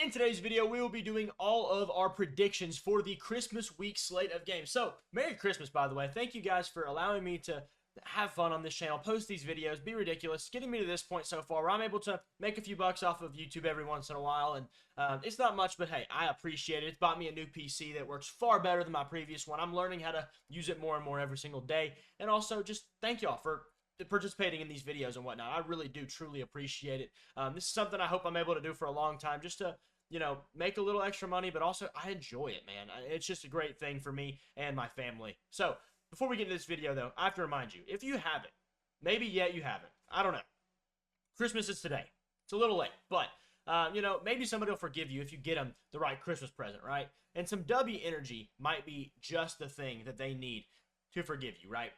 In today's video, we will be doing all of our predictions for the Christmas week slate of games. So, Merry Christmas, by the way. Thank you guys for allowing me to have fun on this channel, post these videos, be ridiculous, getting me to this point so far where I'm able to make a few bucks off of YouTube every once in a while. And it's not much, but hey, I appreciate it. It's bought me a new PC that works far better than my previous one. I'm learning how to use it more and more every single day. And also, just thank y'all for participating in these videos and whatnot. I really do truly appreciate it. This is something I hope I'm able to do for a long time, just to, you know, make a little extra money, but also I enjoy it, man. It's just a great thing for me and my family. So, before we get into this video, though, I have to remind you, if you haven't, maybe yet you haven't, I don't know. Christmas is today. It's a little late, but, you know, maybe somebody will forgive you if you get them the right Christmas present, right? And some W energy might be just the thing that they need to forgive you, right?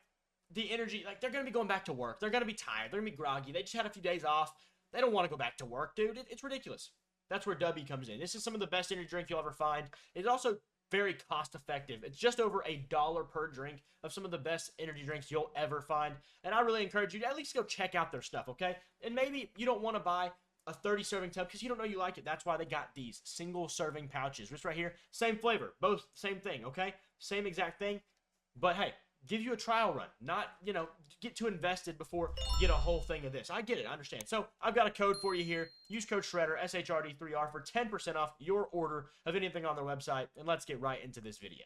The energy, like, they're going to be going back to work. They're going to be tired. They're going to be groggy. They just had a few days off. They don't want to go back to work, dude. It's ridiculous. That's where DUBBY comes in. This is some of the best energy drink you'll ever find. It's also very cost effective. It's just over $1 per drink of some of the best energy drinks you'll ever find. And I really encourage you to at least go check out their stuff, okay? And maybe you don't want to buy a 30 serving tub because you don't know you like it. That's why they got these single serving pouches. This right here, same flavor, both same thing, okay? Same exact thing. But hey, give you a trial run, not, you know, get too invested before you get a whole thing of this. I get it, I understand. So, I've got a code for you here. Use code SHREDDER, SHRD3R, for 10% off your order of anything on their website. And let's get right into this video.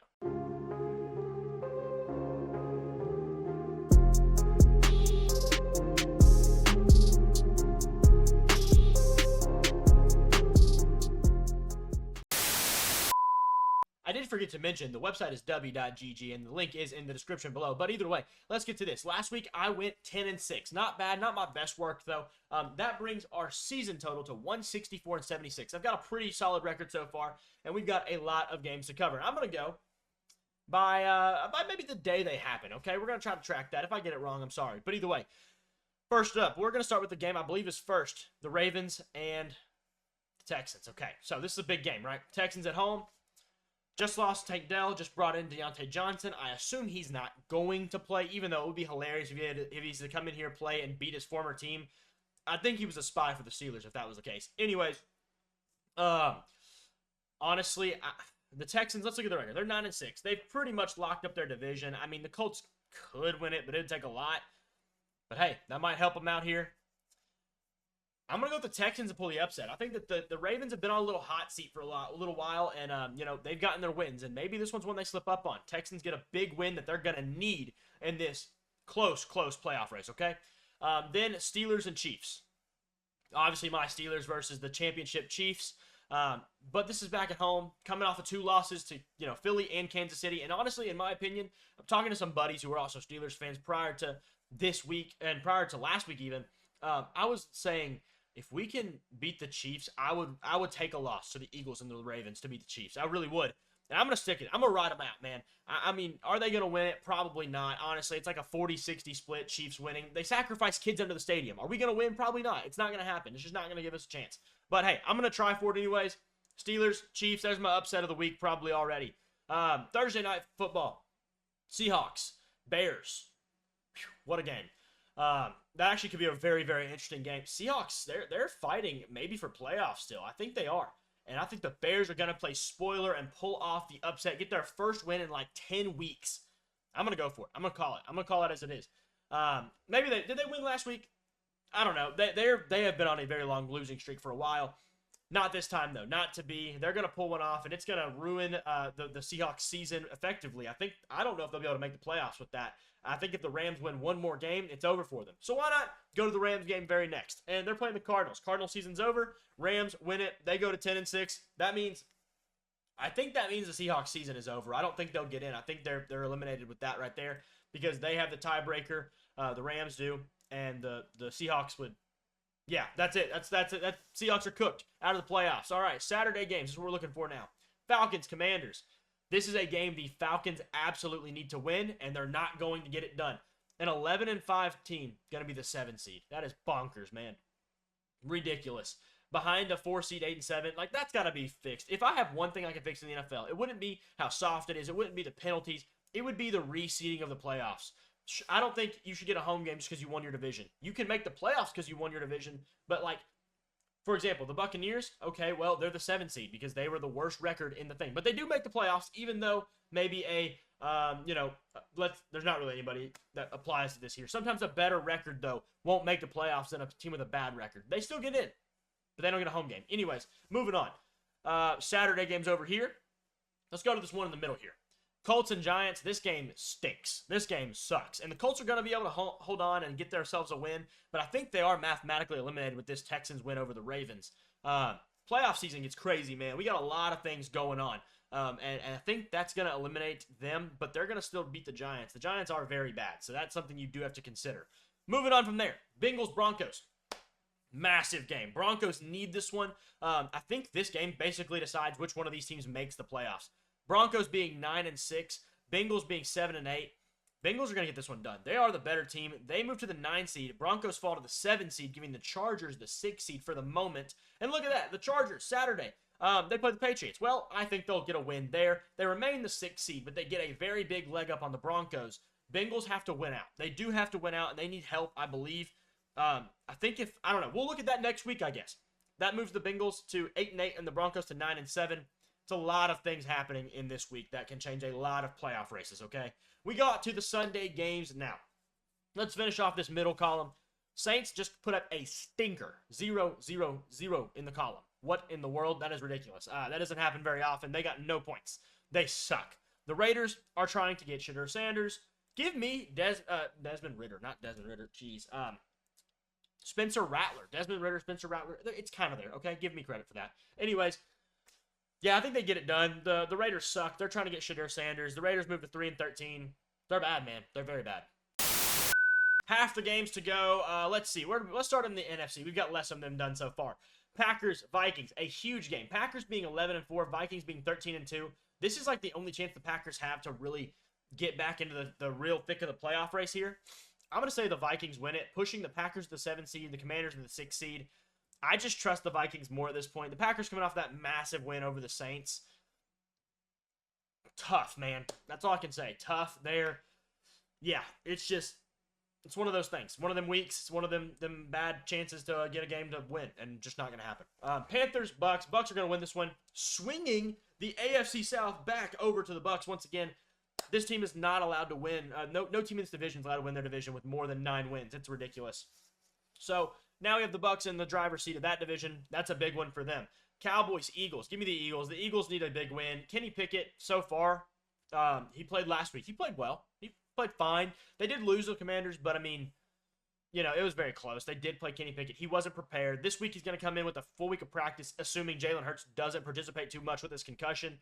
I did forget to mention the website is dubby.gg and the link is in the description below. But either way, let's get to this. Last week I went 10-6. Not bad, not my best work though. That brings our season total to 164-76. I've got a pretty solid record so far, and we've got a lot of games to cover. I'm gonna go by maybe the day they happen. Okay, we're gonna try to track that. If I get it wrong, I'm sorry. But either way, first up, we're gonna start with the game I believe is first, the Ravens and the Texans. Okay, so this is a big game, right? Texans at home. Just lost Tank Dell, just brought in Deontay Johnson. I assume he's not going to play, even though it would be hilarious if he's to come in here, play, and beat his former team. I think he was a spy for the Steelers if that was the case. Anyways, honestly, the Texans, let's look at the record. They're 9-6. They've pretty much locked up their division. I mean, the Colts could win it, but it'd take a lot. But hey, that might help them out here. I'm going to go with the Texans and pull the upset. I think that the Ravens have been on a little hot seat for a little while, and, you know, they've gotten their wins, and maybe this one's one they slip up on. Texans get a big win that they're going to need in this close playoff race, okay? Then Steelers and Chiefs. Obviously, my Steelers versus the championship Chiefs, but this is back at home, coming off of 2 losses to, you know, Philly and Kansas City, and honestly, in my opinion, I'm talking to some buddies who are also Steelers fans prior to this week, and prior to last week even, I was saying, if we can beat the Chiefs, I would take a loss to the Eagles and the Ravens to beat the Chiefs. I really would. And I'm going to stick it. I'm going to ride them out, man. I mean, are they going to win it? Probably not. Honestly, it's like a 40-60 split, Chiefs winning. They sacrifice kids under the stadium. Are we going to win? Probably not. It's not going to happen. It's just not going to give us a chance. But hey, I'm going to try for it anyways. Steelers, Chiefs, there's my upset of the week probably already. Thursday night football. Seahawks, Bears. Whew, what a game. That actually could be a very, very interesting game. Seahawks, they're fighting maybe for playoffs still. I think they are. And I think the Bears are going to play spoiler and pull off the upset, get their first win in like 10 weeks. I'm going to go for it. I'm going to call it. I'm going to call it as it is. Maybe did they win last week? I don't know. They have been on a very long losing streak for a while. Not this time, though. Not to be. They're going to pull one off, and it's going to ruin the Seahawks season effectively. I don't know if they'll be able to make the playoffs with that. I think if the Rams win one more game, it's over for them. So why not go to the Rams game very next? And they're playing the Cardinals. Cardinals season's over. Rams win it. They go to 10-6. I think that means the Seahawks season is over. I don't think they'll get in. I think they're eliminated with that right there because they have the tiebreaker. The Rams do, and the Seahawks would. Yeah, that's it. That's it. Seahawks are cooked out of the playoffs. All right, Saturday games is what we're looking for now. Falcons, Commanders. This is a game the Falcons absolutely need to win, and they're not going to get it done. An 11-5 team going to be the 7 seed. That is bonkers, man. Ridiculous. Behind a 4 seed, 8-7, like that's got to be fixed. If I have one thing I can fix in the NFL, it wouldn't be how soft it is. It wouldn't be the penalties. It would be the reseeding of the playoffs. I don't think you should get a home game just because you won your division. You can make the playoffs because you won your division, but like For example, the Buccaneers, okay, well, they're the 7 seed because they were the worst record in the thing. But they do make the playoffs, even though maybe there's not really anybody that applies to this here. Sometimes a better record, though, won't make the playoffs than a team with a bad record. They still get in, but they don't get a home game. Anyways, moving on. Saturday game's over here. Let's go to this one in the middle here. Colts and Giants, this game stinks. This game sucks. And the Colts are going to be able to hold on and get themselves a win, but I think they are mathematically eliminated with this Texans win over the Ravens. Playoff season gets crazy, man. We got a lot of things going on, and I think that's going to eliminate them, but they're going to still beat the Giants. The Giants are very bad, so that's something you do have to consider. Moving on from there, Bengals-Broncos. Massive game. Broncos need this one. I think this game basically decides which one of these teams makes the playoffs. Broncos being 9-6, Bengals being 7-8. Bengals are going to get this one done. They are the better team. They move to the 9 seed. Broncos fall to the 7 seed, giving the Chargers the 6 seed for the moment. And look at that. The Chargers, Saturday. They play the Patriots. Well, I think they'll get a win there. They remain the 6 seed, but they get a very big leg up on the Broncos. Bengals have to win out. They do have to win out, and they need help, I believe. I don't know. We'll look at that next week, I guess. That moves the Bengals to 8-8 and the Broncos to 9-7. It's a lot of things happening in this week that can change a lot of playoff races, okay? We got to the Sunday games now. Let's finish off this middle column. Saints just put up a stinker. 0-0-0 in the column. What in the world? That is ridiculous. That doesn't happen very often. They got no points. They suck. The Raiders are trying to get Shadur Sanders. Give me Desmond Ridder. Not Desmond Ridder. Jeez. Spencer Rattler. Desmond Ridder, Spencer Rattler. It's kind of there, okay? Give me credit for that. Anyways, yeah, I think they get it done. The Raiders suck. They're trying to get Shadur Sanders. The Raiders moved to 3-13. They're bad, man. They're very bad. Half the games to go. Let's see. Let's start in the NFC. We've got less of them done so far. Packers, Vikings, a huge game. Packers being 11-4, Vikings being 13-2. This is like the only chance the Packers have to really get back into the real thick of the playoff race here. I'm going to say the Vikings win it, pushing the Packers to the 7 seed, the Commanders to the 6 seed. I just trust the Vikings more at this point. The Packers coming off that massive win over the Saints. Tough, man. That's all I can say. Tough there. Yeah, it's one of those things. One of them weeks. It's one of them bad chances to get a game to win, and just not going to happen. Panthers, Bucks. Bucks are going to win this one, swinging the AFC South back over to the Bucks once again. This team is not allowed to win. No team in this division is allowed to win their division with more than 9 wins. It's ridiculous. So now we have the Bucks in the driver's seat of that division. That's a big one for them. Cowboys, Eagles. Give me the Eagles. The Eagles need a big win. Kenny Pickett, so far, he played last week. He played well. He played fine. They did lose the Commanders, but I mean, it was very close. They did play Kenny Pickett. He wasn't prepared. This week he's going to come in with a full week of practice, assuming Jalen Hurts doesn't participate too much with his concussion.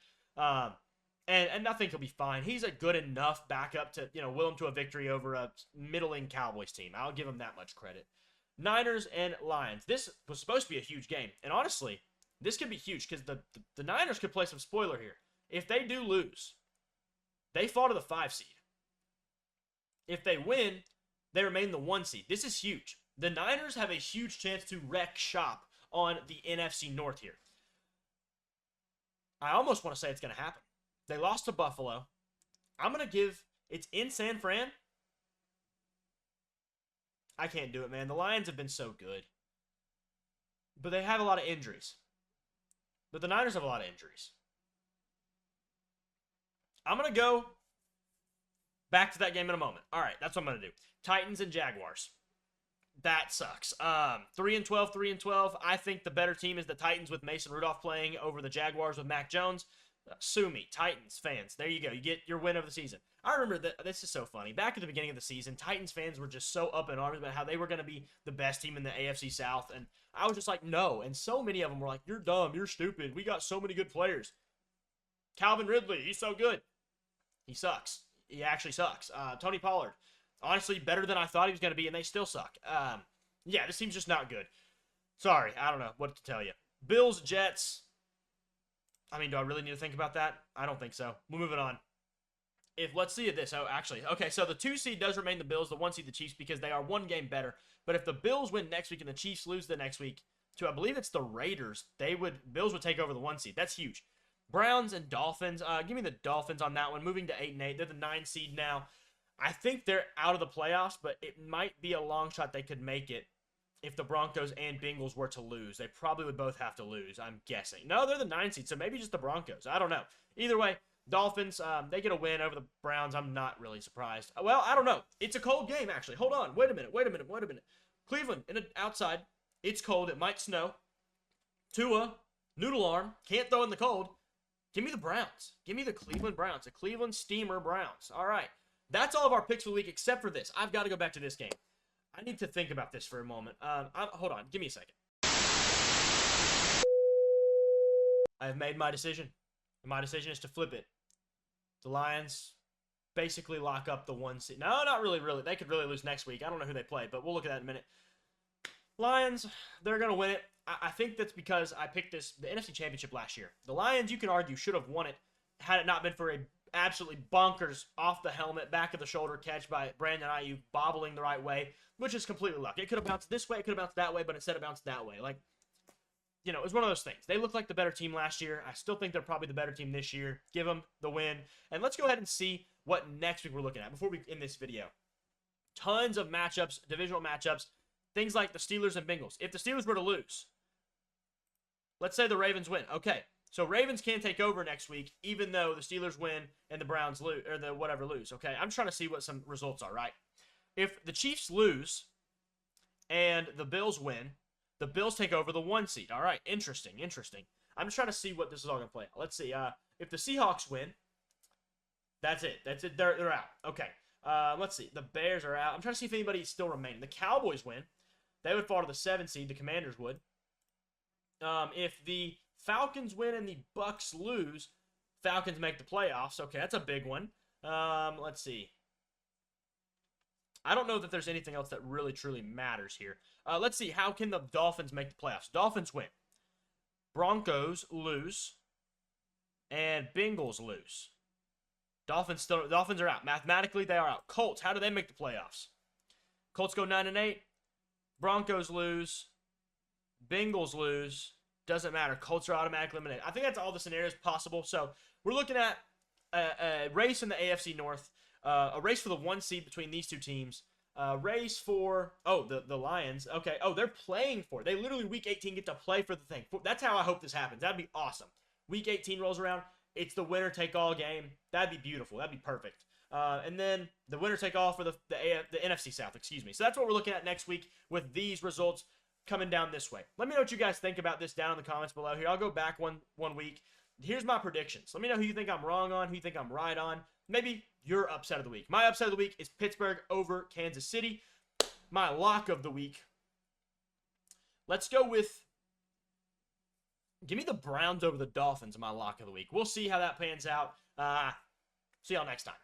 And I think he'll be fine. He's a good enough backup to, will him to a victory over a middling Cowboys team. I'll give him that much credit. Niners and Lions. This was supposed to be a huge game. And honestly, this could be huge because the Niners could play some spoiler here. If they do lose, they fall to the 5 seed. If they win, they remain the 1 seed. This is huge. The Niners have a huge chance to wreck shop on the NFC North here. I almost want to say it's going to happen. They lost to Buffalo. I'm going to give... It's in San Fran. I can't do it, man. The Lions have been so good. But they have a lot of injuries. But the Niners have a lot of injuries. I'm going to go back to that game in a moment. All right, that's what I'm going to do. Titans and Jaguars. That sucks. 3-12, 3-12. I think the better team is the Titans with Mason Rudolph playing over the Jaguars with Mac Jones. Sue me, Titans fans. There you go. You get your win of the season. I remember that. This is so funny. Back at the beginning of the season, Titans fans were just so up in arms about how they were going to be the best team in the AFC South. And I was just like, no. And so many of them were like, you're dumb. You're stupid. We got so many good players. Calvin Ridley, he's so good. He sucks. He actually sucks. Tony Pollard, honestly, better than I thought he was going to be, and they still suck. Yeah, this team's just not good. Sorry, I don't know what to tell you. Bills, Jets. I mean, do I really need to think about that? I don't think so. We're moving on. Let's see this. Oh, actually, okay, so the 2 seed does remain the Bills, the 1 seed the Chiefs, because they are 1 game better. But if the Bills win next week and the Chiefs lose the next week to, I believe it's the Raiders, Bills would take over the 1 seed. That's huge. Browns and Dolphins. Give me the Dolphins on that one. Moving to 8-8. They're the 9 seed now. I think they're out of the playoffs, but it might be a long shot they could make it. if the Broncos and Bengals were to lose. They probably would both have to lose, I'm guessing. No, they're the 9 seed, so maybe just the Broncos. I don't know. Either way, Dolphins, they get a win over the Browns. I'm not really surprised. Well, I don't know. It's a cold game, actually. Hold on. Wait a minute. Cleveland, outside. It's cold. It might snow. Tua, noodle arm, can't throw in the cold. Give me the Browns. Give me the Cleveland Browns. The Cleveland Steamer Browns. All right. That's all of our picks for the week except for this. I've got to go back to this game. I need to think about this for a moment. Hold on. Give me a second. I have made my decision. My decision is to flip it. The Lions basically lock up the 1 seed. No, not really. They could really lose next week. I don't know who they play, but we'll look at that in a minute. Lions, they're going to win it. I think that's because I picked the NFC Championship last year. The Lions, you can argue, should have won it had it not been for a absolutely bonkers off-the-helmet, back-of-the-shoulder catch by Brandon Ayuk, bobbling the right way, which is completely luck. It could have bounced this way, it could have bounced that way, but instead it bounced that way. Like, you know, it was one of those things. They looked like the better team last year. I still think they're probably the better team this year. Give them the win. And let's go ahead and see what next week we're looking at before we end this video. Tons of matchups, divisional matchups, things like the Steelers and Bengals. If the Steelers were to lose, let's say the Ravens win. Okay, so Ravens can take over next week, even though the Steelers win and the Browns lose, or the whatever lose. Okay, I'm trying to see what some results are, right? If the Chiefs lose and the Bills win, the Bills take over the 1 seed. All right, interesting. I'm just trying to see what this is all going to play out. Let's see. If the Seahawks win, that's it. They're out. Okay. Let's see. The Bears are out. I'm trying to see if anybody's still remaining. The Cowboys win. They would fall to the 7 seed. The Commanders would. If the Falcons win and the Bucks lose, Falcons make the playoffs. Okay, that's a big one. Let's see. I don't know that there's anything else that really, truly matters here. Let's see. How can the Dolphins make the playoffs? Dolphins win. Broncos lose. And Bengals lose. Dolphins are out. Mathematically, they are out. Colts, how do they make the playoffs? Colts go 9-8. Broncos lose. Bengals lose. Doesn't matter. Colts are automatically eliminated. I think that's all the scenarios possible. So we're looking at a race in the AFC North. A race for the 1 seed between these two teams. Race for, the Lions. Okay. Oh, they're playing for it. They literally, week 18, get to play for the thing. That's how I hope this happens. That'd be awesome. Week 18 rolls around. It's the winner-take-all game. That'd be beautiful. That'd be perfect. And then the winner-take-all for the NFC South, excuse me. So that's what we're looking at next week with these results coming down this way. Let me know what you guys think about this down in the comments below here. I'll go back one week. Here's my predictions. Let me know who you think I'm wrong on, who you think I'm right on. Maybe your upset of the week. My upset of the week is Pittsburgh over Kansas City. My lock of the week. Let's go with, give me the Browns over the Dolphins in my lock of the week. We'll see how that pans out. See y'all next time.